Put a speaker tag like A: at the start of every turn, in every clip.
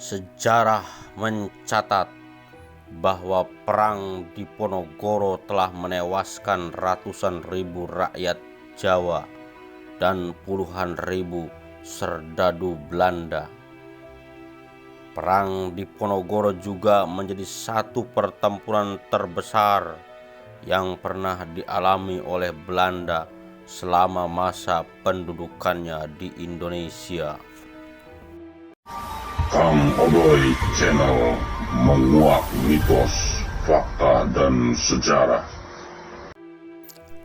A: Sejarah mencatat bahwa Perang Diponegoro telah menewaskan ratusan ribu rakyat Jawa dan puluhan ribu serdadu Belanda. Perang Diponegoro juga menjadi satu pertempuran terbesar yang pernah dialami oleh Belanda selama masa pendudukannya di Indonesia.
B: Kang Odoy Channel menguak mitos, fakta, dan sejarah.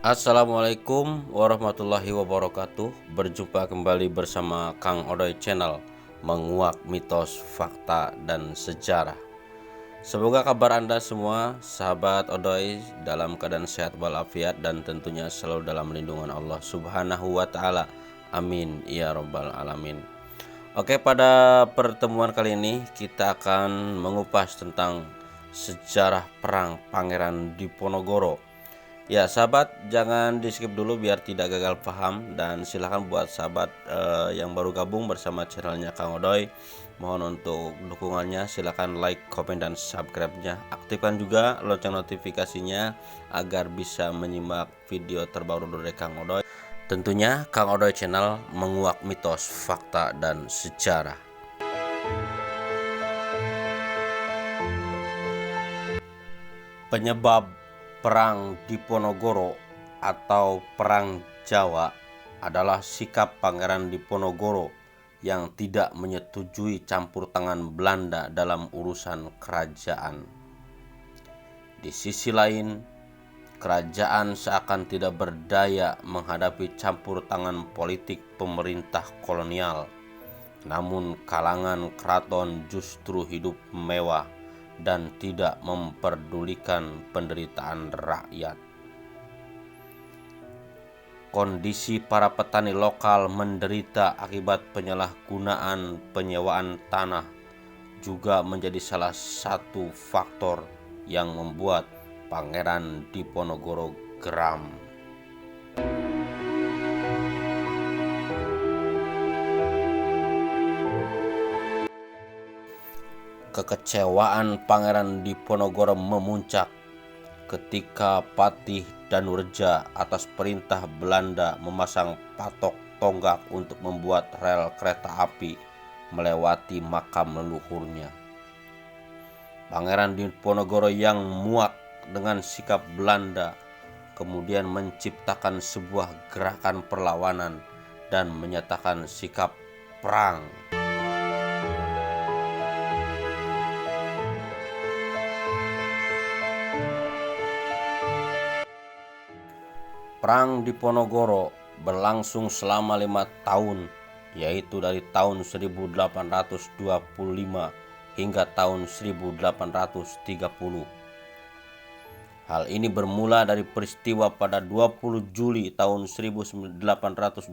A: Assalamualaikum warahmatullahi wabarakatuh. Berjumpa kembali bersama Kang Odoy Channel menguak mitos, fakta, dan sejarah. Semoga kabar Anda semua, sahabat Odoy, dalam keadaan sehat walafiat dan tentunya selalu dalam lindungan Allah Subhanahu wa Ta'ala. Amin ya Rabbal Alamin. Oke, pada pertemuan kali ini kita akan mengupas tentang sejarah perang Pangeran Diponegoro. Ya sahabat, jangan di skip dulu biar tidak gagal paham, dan silahkan buat sahabat yang baru gabung bersama channelnya Kang Odoy, mohon untuk dukungannya, silahkan like, komen, dan subscribe-nya. Aktifkan juga lonceng notifikasinya agar bisa menyimak video terbaru dari Kang Odoy. Tentunya Kang Odoy Channel menguak mitos, fakta, dan sejarah. Penyebab Perang Diponegoro atau Perang Jawa adalah sikap Pangeran Diponegoro yang tidak menyetujui campur tangan Belanda dalam urusan kerajaan. Di sisi lain, kerajaan seakan tidak berdaya menghadapi campur tangan politik pemerintah kolonial. Namun kalangan keraton justru hidup mewah dan tidak memperdulikan penderitaan rakyat. Kondisi para petani lokal menderita akibat penyalahgunaan penyewaan tanah juga menjadi salah satu faktor yang membuat Pangeran Diponegoro geram. Kekecewaan Pangeran Diponegoro memuncak ketika Patih Danureja atas perintah Belanda memasang patok tonggak untuk membuat rel kereta api melewati makam leluhurnya. Pangeran Diponegoro yang muak dengan sikap Belanda kemudian menciptakan sebuah gerakan perlawanan dan menyatakan sikap perang. Perang Diponegoro berlangsung selama 5 tahun, yaitu dari tahun 1825 hingga tahun 1830. Hal ini bermula dari peristiwa pada 20 Juli tahun 1825,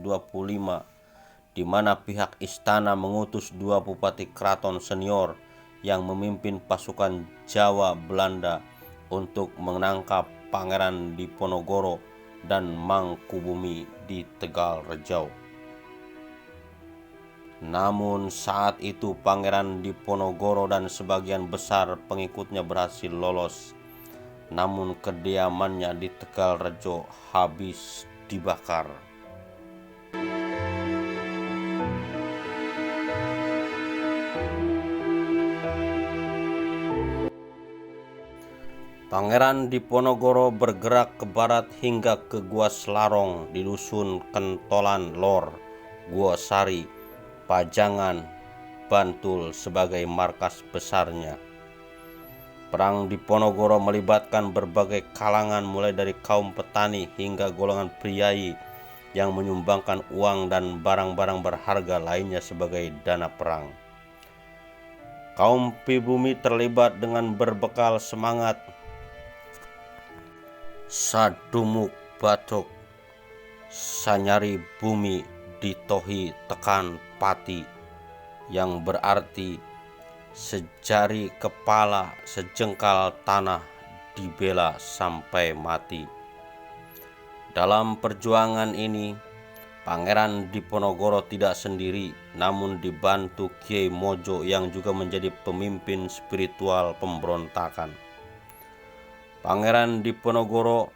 A: di mana pihak istana mengutus 2 bupati keraton senior yang memimpin pasukan Jawa Belanda untuk menangkap Pangeran Diponegoro dan Mangkubumi di Tegalrejo. Namun saat itu Pangeran Diponegoro dan sebagian besar pengikutnya berhasil lolos. Namun kediamannya di Tegalrejo habis dibakar. Pangeran Diponegoro bergerak ke barat hingga ke Gua Selarong di dusun Kentolan Lor, Gua Sari, Pajangan, Bantul sebagai markas besarnya. Perang Diponegoro melibatkan berbagai kalangan mulai dari kaum petani hingga golongan priai yang menyumbangkan uang dan barang-barang berharga lainnya sebagai dana perang. Kaum pribumi terlibat dengan berbekal semangat sadumuk batuk sanyari bumi ditohi tekan pati, yang berarti sejari kepala sejengkal tanah dibela sampai mati. Dalam perjuangan ini Pangeran Diponegoro tidak sendiri, namun dibantu Kiai Mojo yang juga menjadi pemimpin spiritual pemberontakan. Pangeran Diponegoro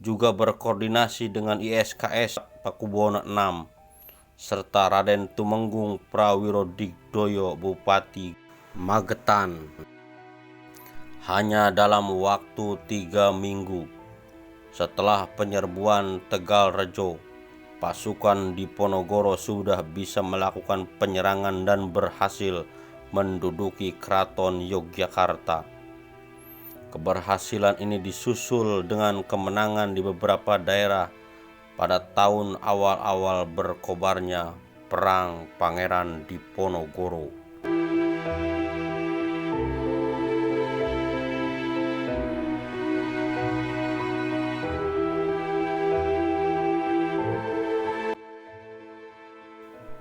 A: juga berkoordinasi dengan ISKS Pakubuwono VI serta Raden Tumenggung Prawirodigdoyo Bupati Magetan. Hanya dalam waktu 3 minggu setelah penyerbuan Tegalrejo, pasukan Diponegoro sudah bisa melakukan penyerangan dan berhasil menduduki Keraton Yogyakarta. Keberhasilan ini disusul dengan kemenangan di beberapa daerah pada tahun awal-awal berkobarnya Perang Pangeran Diponegoro.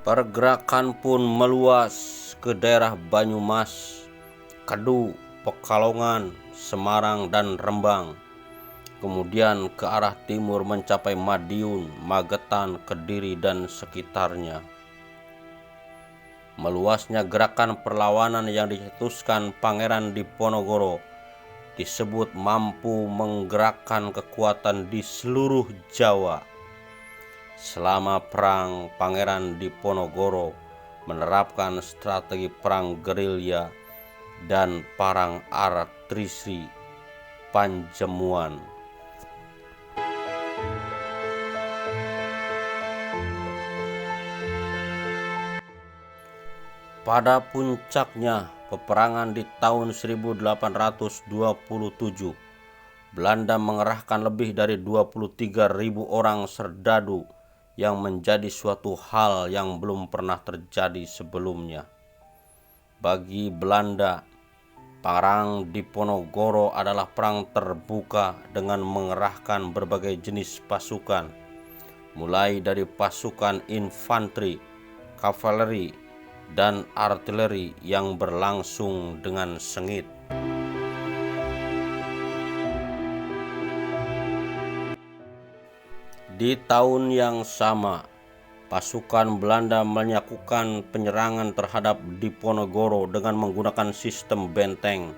A: Pergerakan pun meluas ke daerah Banyumas, Kedu, Pekalongan, Semarang, dan Rembang. Kemudian ke arah timur mencapai Madiun, Magetan, Kediri, dan sekitarnya. Meluasnya gerakan perlawanan yang dicetuskan Pangeran Diponegoro disebut mampu menggerakkan kekuatan di seluruh Jawa. Selama perang, Pangeran Diponegoro menerapkan strategi perang gerilya dan perang artisi panjemuan. Pada puncaknya peperangan di tahun 1827, Belanda mengerahkan lebih dari 23.000 orang serdadu yang menjadi suatu hal yang belum pernah terjadi sebelumnya. Bagi Belanda, perang Diponegoro adalah perang terbuka dengan mengerahkan berbagai jenis pasukan, mulai dari pasukan infanteri, kavaleri, dan artileri yang berlangsung dengan sengit. Di tahun yang sama, pasukan Belanda melakukan penyerangan terhadap Diponegoro dengan menggunakan sistem benteng,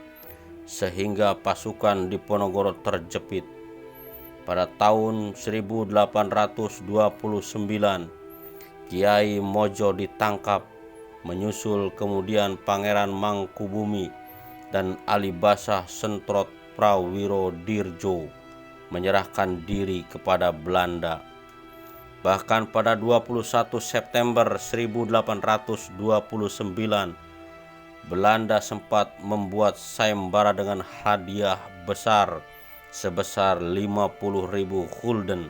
A: sehingga pasukan Diponegoro terjepit. Pada tahun 1829, Kiai Mojo ditangkap, menyusul kemudian Pangeran Mangkubumi dan Alibasa Sentrot Prawirodirjo menyerahkan diri kepada Belanda. Bahkan pada 21 September 1829, Belanda sempat membuat sayembara dengan hadiah besar sebesar 50.000 gulden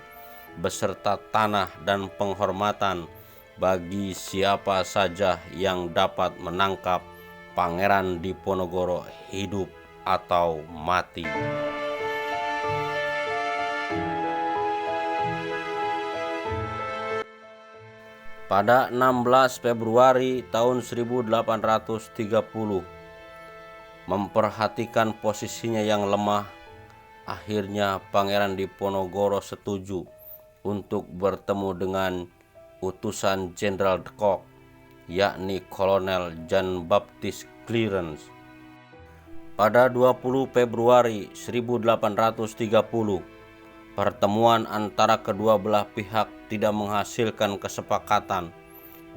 A: beserta tanah dan penghormatan bagi siapa saja yang dapat menangkap Pangeran Diponegoro hidup atau mati. Pada 16 Februari tahun 1830, memperhatikan posisinya yang lemah, akhirnya Pangeran Diponegoro setuju untuk bertemu dengan utusan Jenderal de Kock, yakni Kolonel Jean Baptiste Clarence. Pada 20 Februari 1830, pertemuan antara kedua belah pihak tidak menghasilkan kesepakatan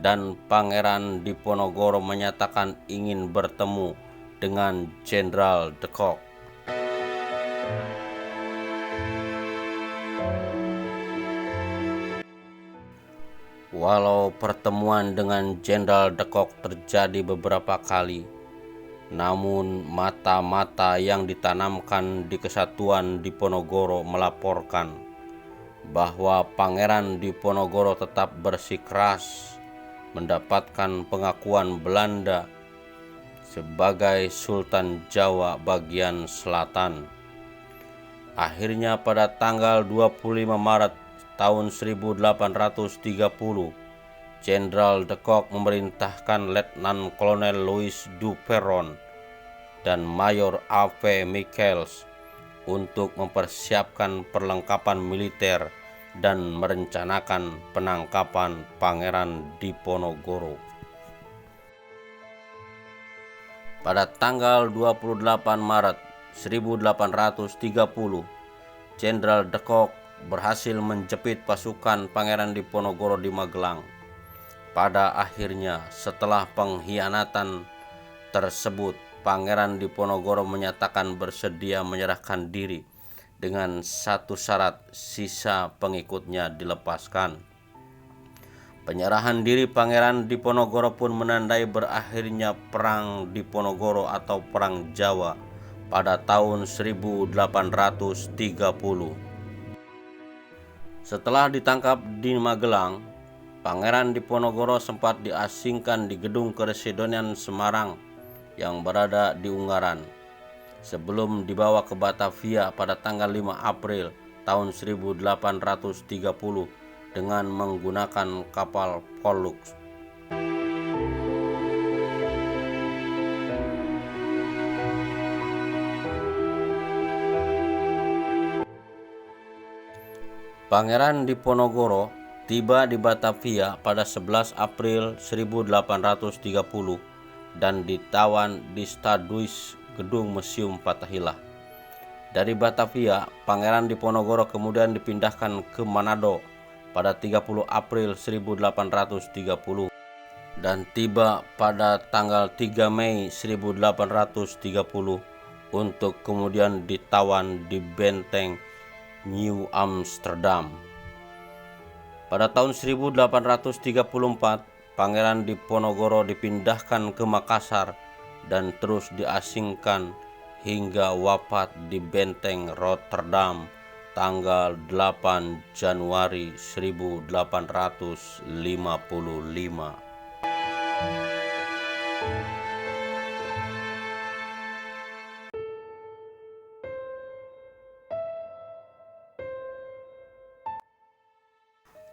A: dan Pangeran Diponegoro menyatakan ingin bertemu dengan Jenderal de Kock. Walau pertemuan dengan Jenderal de Kock terjadi beberapa kali, namun mata-mata yang ditanamkan di Kesatuan Diponegoro melaporkan bahwa Pangeran Diponegoro tetap bersikeras mendapatkan pengakuan Belanda sebagai Sultan Jawa bagian selatan. Akhirnya pada tanggal 25 Maret tahun 1830, Jenderal de Kock memerintahkan Letnan Kolonel Louis Duperron dan Mayor A.V. Michels untuk mempersiapkan perlengkapan militer dan merencanakan penangkapan Pangeran Diponegoro. Pada tanggal 28 Maret 1830, Jenderal de Kock berhasil menjepit pasukan Pangeran Diponegoro di Magelang. Pada akhirnya, setelah pengkhianatan tersebut, Pangeran Diponegoro menyatakan bersedia menyerahkan diri dengan satu syarat, sisa pengikutnya dilepaskan. Penyerahan diri Pangeran Diponegoro pun menandai berakhirnya Perang Diponegoro atau Perang Jawa pada tahun 1830. Setelah ditangkap di Magelang, Pangeran Diponegoro sempat diasingkan di Gedung Keresidenian Semarang yang berada di Ungaran, sebelum dibawa ke Batavia pada tanggal 5 April tahun 1830 dengan menggunakan kapal Pollux. Pangeran Diponegoro tiba di Batavia pada 11 April 1830 dan ditawan di Staduis, Gedung Museum Fathahillah. Dari Batavia, Pangeran Diponegoro kemudian dipindahkan ke Manado pada 30 April 1830 dan tiba pada tanggal 3 Mei 1830 untuk kemudian ditawan di Benteng New Amsterdam. Pada tahun 1834, Pangeran Diponegoro dipindahkan ke Makassar dan terus diasingkan hingga wafat di Benteng Rotterdam tanggal 8 Januari 1855.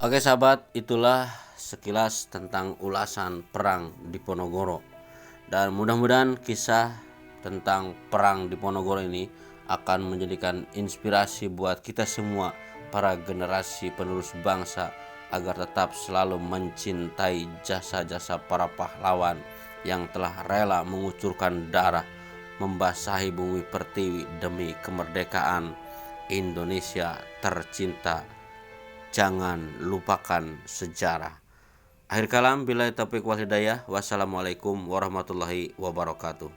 A: Oke sahabat, itulah sekilas tentang ulasan Perang Diponegoro. Dan mudah-mudahan kisah tentang Perang Diponegoro ini akan menjadikan inspirasi buat kita semua, para generasi penerus bangsa, agar tetap selalu mencintai jasa-jasa para pahlawan yang telah rela mengucurkan darah, membasahi bumi pertiwi demi kemerdekaan Indonesia tercinta. Jangan lupakan sejarah. Akhir kalam, billahi taufiq wal hidayah. Wassalamualaikum warahmatullahi wabarakatuh.